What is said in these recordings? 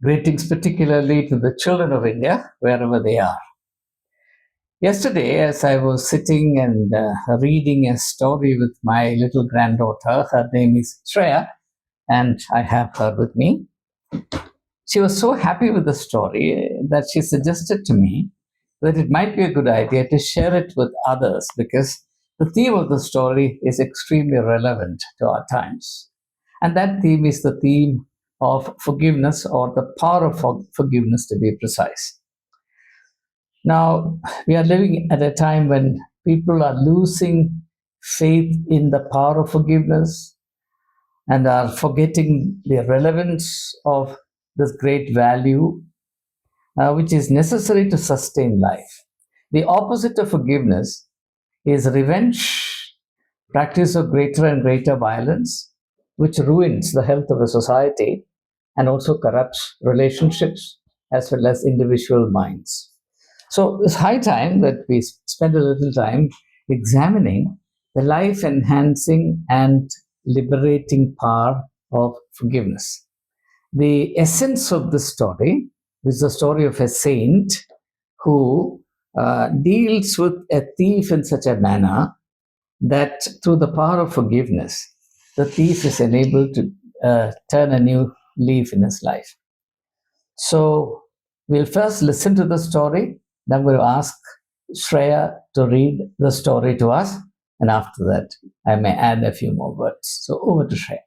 Greetings particularly to the children of India, wherever they are. Yesterday, as I was sitting and reading a story with my little granddaughter, her name is Shreya, and I have her with me. She was so happy with the story that she suggested to me that it might be a good idea to share it with others because the theme of the story is extremely relevant to our times. And that theme is the theme of forgiveness, or the power of forgiveness to be precise. Now, we are living at a time when people are losing faith in the power of forgiveness and are forgetting the relevance of this great value, which is necessary to sustain life. The opposite of forgiveness is revenge, practice of greater and greater violence, which ruins the health of a society and also corrupts relationships as well as individual minds. So it's high time that we spend a little time examining the life enhancing and liberating power of forgiveness. The essence of the story is the story of a saint who deals with a thief in such a manner that through the power of forgiveness, the thief is enabled to turn a new leaf in his life. So we'll first listen to the story. Then I'm going to ask Shreya to read the story to us. And after that, I may add a few more words. So over to Shreya.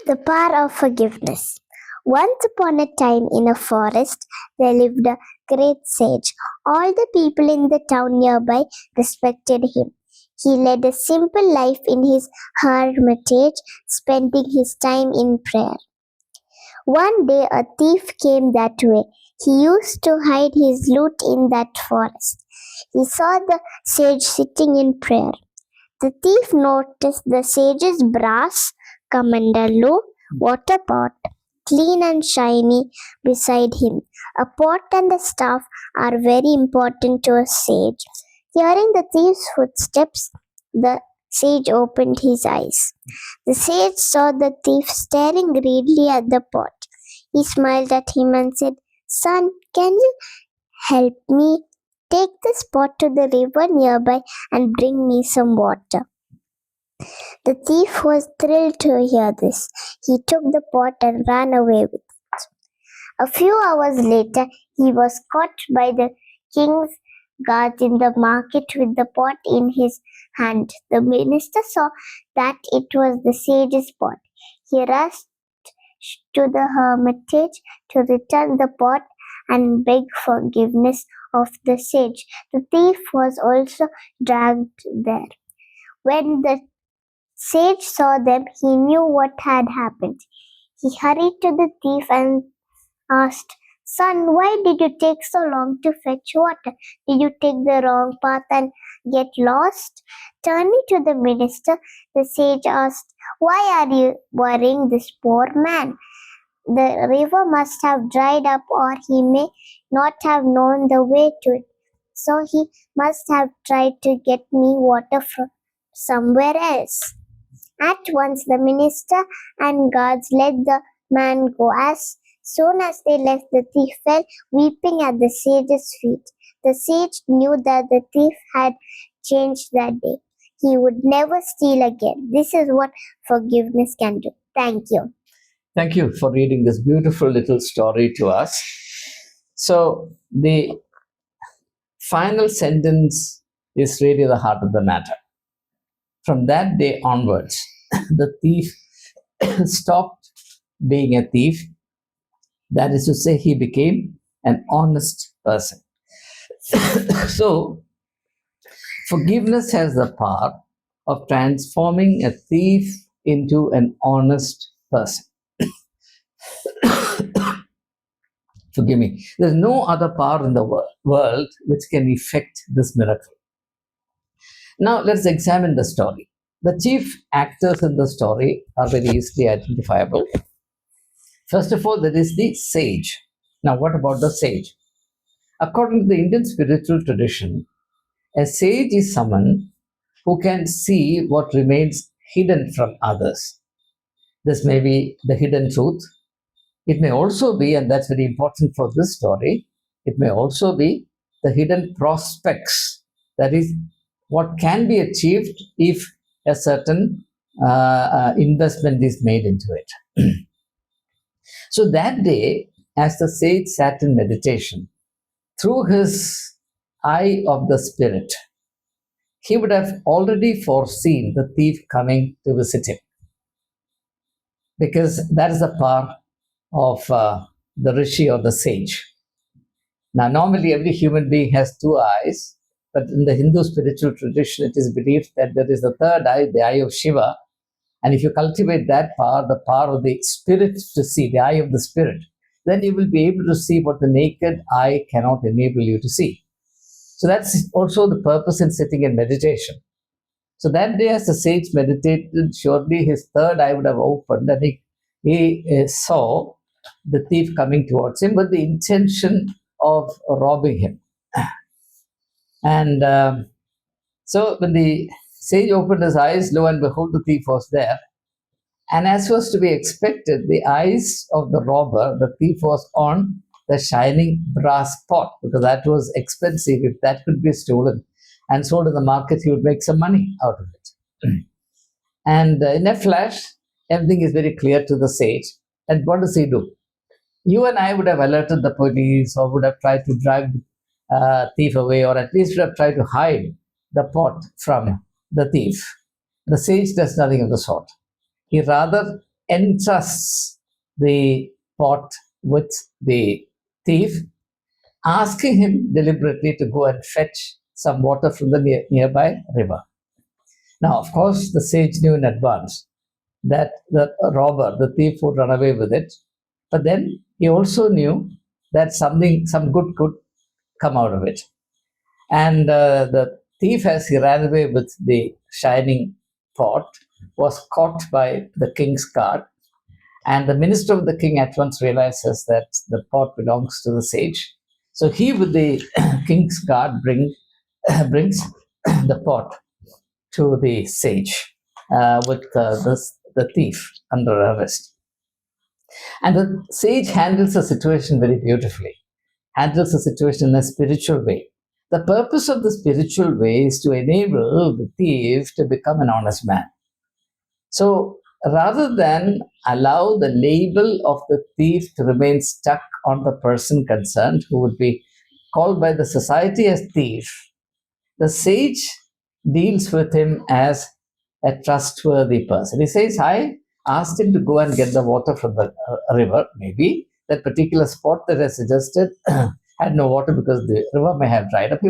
The power of forgiveness. Once upon a time in a forest, there lived a great sage. All the people in the town nearby respected him. He led a simple life in his hermitage, spending his time in prayer. One day a thief came that way. He used to hide his loot in that forest. He saw the sage sitting in prayer. The thief noticed the sage's brass kamandalu water pot, clean and shiny, beside him. A pot and a staff are very important to a sage. Hearing the thief's footsteps, the sage opened his eyes. The sage saw the thief staring greedily at the pot. He smiled at him and said, "Son, can you help me? Take this pot to the river nearby and bring me some water." The thief was thrilled to hear this. He took the pot and ran away with it. A few hours later, he was caught by the king's guards in the market with the pot in his hand. The minister saw that it was the sage's pot. He rushed to the hermitage to return the pot and beg forgiveness of the sage. The thief was also dragged there. When the sage saw them, he knew what had happened. He hurried to the thief and asked, "Son, why did you take so long to fetch water? Did you take the wrong path and get lost?" Turning to the minister, the sage asked, "Why are you worrying this poor man? The river must have dried up, or he may not have known the way to it. So he must have tried to get me water from somewhere else." At once the minister and guards let the man go. As soon as they left, the thief fell weeping at the sage's feet. The sage knew that the thief had changed that day. He would never steal again. This is what forgiveness can do. Thank you. Thank you for reading this beautiful little story to us. So, the final sentence is really the heart of the matter. From that day onwards, the thief stopped being a thief. That is to say, he became an honest person. So, forgiveness has the power of transforming a thief into an honest person. Forgive me. There's no other power in the world which can effect this miracle. Now, let's examine the story. The chief actors in the story are very easily identifiable. First of all, there is the sage. Now, what about the sage? According to the Indian spiritual tradition, a sage is someone who can see what remains hidden from others. This may be the hidden truth, It may also be, and that's very important for this story, it may also be the hidden prospects. That is, what can be achieved if a certain investment is made into it. So that day, as the sage sat in meditation, through his eye of the spirit, he would have already foreseen the thief coming to visit him, because that is the power of the rishi or the sage. Now, normally every human being has two eyes, but in the Hindu spiritual tradition, it is believed that there is a third eye, the eye of Shiva. And if you cultivate that power, the power of the spirit to see, the eye of the spirit, then you will be able to see what the naked eye cannot enable you to see. So that's also the purpose in sitting in meditation. So that day, as the sage meditated, surely his third eye would have opened, and he saw the thief coming towards him with the intention of robbing him. And so when the sage opened his eyes, lo and behold, the thief was there. And as was to be expected, the eyes of the robber, the thief, was on the shining brass pot, because that was expensive. If that could be stolen and sold in the market, he would make some money out of it. And in a flash, everything is very clear to the sage. And what does he do? You and I would have alerted the police, or would have tried to drag the thief away, or at least would have tried to hide the pot from the thief. The sage does nothing of the sort. He rather entrusts the pot with the thief, asking him deliberately to go and fetch some water from the nearby river. Now, of course, the sage knew in advance that the robber, the thief, would run away with it. But then he also knew that some good could come out of it. And the thief, as he ran away with the shining pot, was caught by the king's guard. And the minister of the king at once realizes that the pot belongs to the sage. So he, with the king's guard, brings the pot to the sage with the thief under arrest. And the sage handles the situation very beautifully, handles the situation in a spiritual way. The purpose of the spiritual way is to enable the thief to become an honest man. So rather than allow the label of the thief to remain stuck on the person concerned, who would be called by the society as thief, the sage deals with him as a trustworthy person. He says, I asked him to go and get the water from the river. Maybe that particular spot that I suggested had no water because the river may have dried up.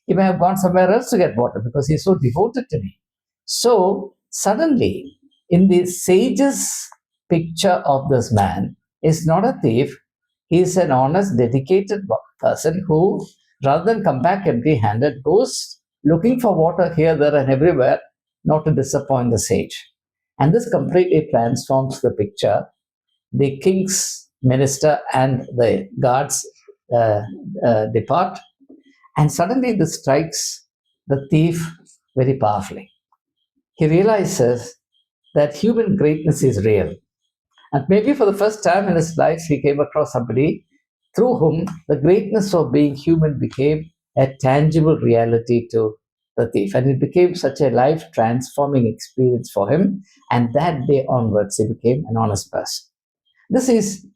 He may have gone somewhere else to get water because he's so devoted to me. So suddenly, in the sage's picture of this man, is not a thief. He is an honest, dedicated person who, rather than come back empty-handed, goes looking for water here, there, and everywhere, not to disappoint the sage. And this completely transforms the picture. The king's minister and the guards depart, and suddenly this strikes the thief very powerfully. He realizes that human greatness is real. And maybe for the first time in his life, he came across somebody through whom the greatness of being human became a tangible reality to the thief. And it became such a life-transforming experience for him. And that day onwards, he became an honest person. This is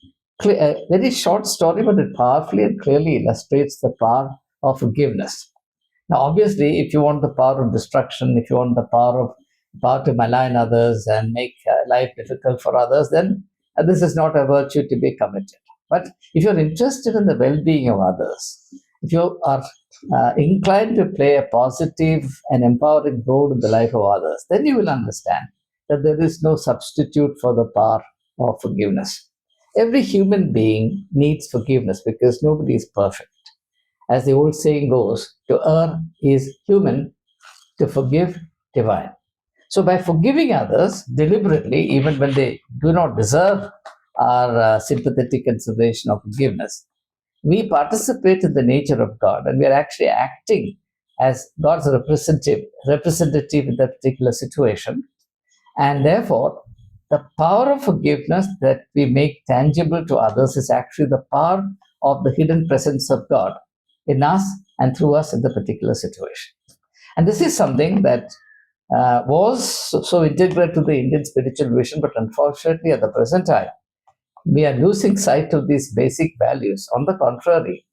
a very short story, but it powerfully and clearly illustrates the power of forgiveness. Now, obviously, if you want the power of destruction, if you want the power to malign others and make life difficult for others, then this is not a virtue to be committed. But if you're interested in the well-being of others, if you are inclined to play a positive and empowering role in the life of others, then you will understand that there is no substitute for the power of forgiveness. Every human being needs forgiveness because nobody is perfect. As the old saying goes, to err is human, to forgive divine. So by forgiving others deliberately, even when they do not deserve our sympathetic consideration of forgiveness, we participate in the nature of God, and we are actually acting as God's representative in that particular situation. And therefore, the power of forgiveness that we make tangible to others is actually the power of the hidden presence of God in us and through us in the particular situation. And this is something that was so integral to the Indian spiritual vision, but unfortunately, at the present time, we are losing sight of these basic values. On the contrary,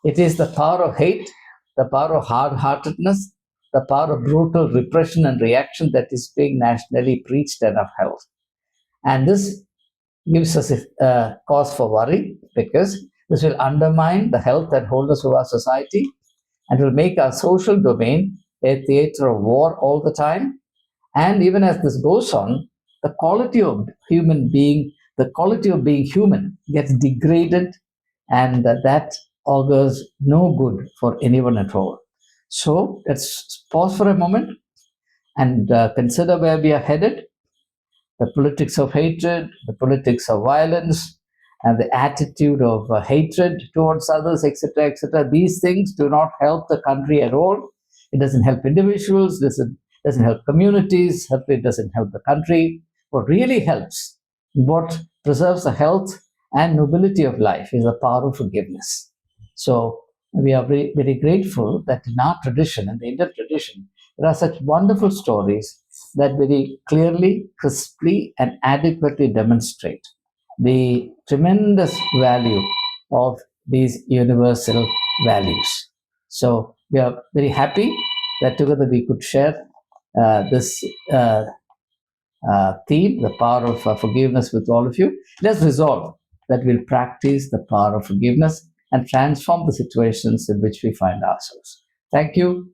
it is the power of hate, the power of hard heartedness, the power of brutal repression and reaction that is being nationally preached and upheld. And this gives us a cause for worry, because this will undermine the health and wholeness of our society and will make our social domain a theater of war all the time. And even as this goes on, the quality of human being, the quality of being human gets degraded, and that augurs no good for anyone at all. So let's pause for a moment and consider where we are headed. The politics of hatred, the politics of violence, and the attitude of hatred towards others, etc., etc. These things do not help the country at all. It doesn't help individuals, doesn't help communities, it doesn't help the country. What really helps, what preserves the health and nobility of life, is the power of forgiveness. So we are very, very grateful that in our tradition, in the Indian tradition, there are such wonderful stories that very clearly, crisply, and adequately demonstrate the tremendous value of these universal values. So we are very happy that together we could share this theme, the power of forgiveness, with all of you. Let's resolve that we'll practice the power of forgiveness and transform the situations in which we find ourselves. Thank you.